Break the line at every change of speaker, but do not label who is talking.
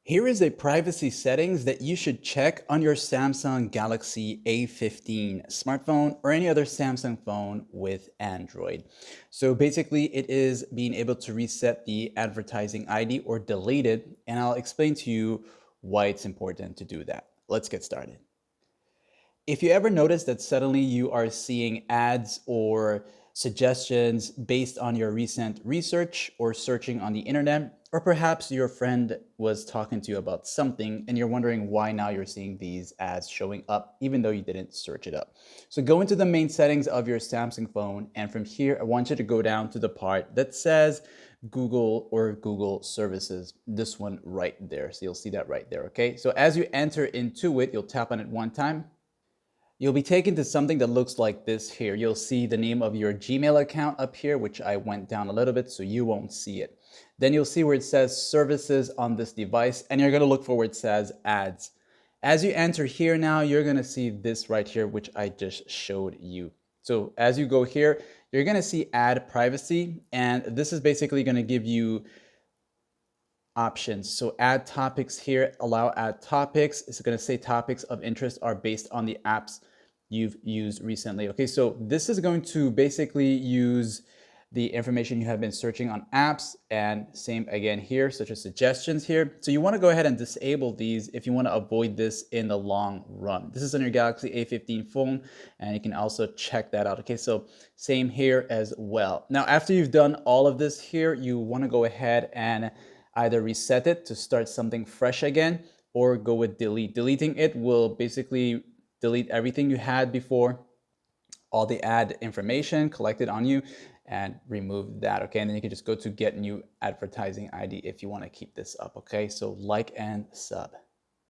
Here is a privacy settings that you should check on your Samsung Galaxy A15 smartphone or any other Samsung phone with Android. So basically it is being able to reset the advertising ID or delete it, and I'll explain to you why it's important to do that. Let's get started. If you ever notice that suddenly you are seeing ads or suggestions based on your recent research or searching on the internet, or perhaps your friend was talking to you about something and you're wondering why now you're seeing these ads showing up even though you didn't search it up. So go into the main settings of your Samsung phone, and from here I want you to go down to the part that says Google or Google services, this one right there. So you'll see that right there, okay? So as you enter into it, you'll tap on it one time. You'll be taken to something that looks like this here. You'll see the name of your Gmail account up here, which I went down a little bit so you won't see it. Then you'll see where it says services on this device, and you're gonna look for where it says ads. As you enter here now, you're gonna see this right here, which I just showed you. So as you go here, you're gonna see ad privacy, and this is basically gonna give you options. So add topics here, allow add topics. It's going to say topics of interest are based on the apps you've used recently. Okay, so this is going to basically use the information you have been searching on apps, and same again here, such as suggestions here. So you want to go ahead and disable these if you want to avoid this in the long run. This is on your Galaxy A15 phone, and you can also check that out. Okay, so same here as well. Now, after you've done all of this here, you want to go ahead and either reset it to start something fresh again or go with delete. Deleting it will basically delete everything you had before, all the ad information collected on you, and remove that. Okay, and then you can just go to get new advertising ID if you want to keep this up. Okay, so like and sub.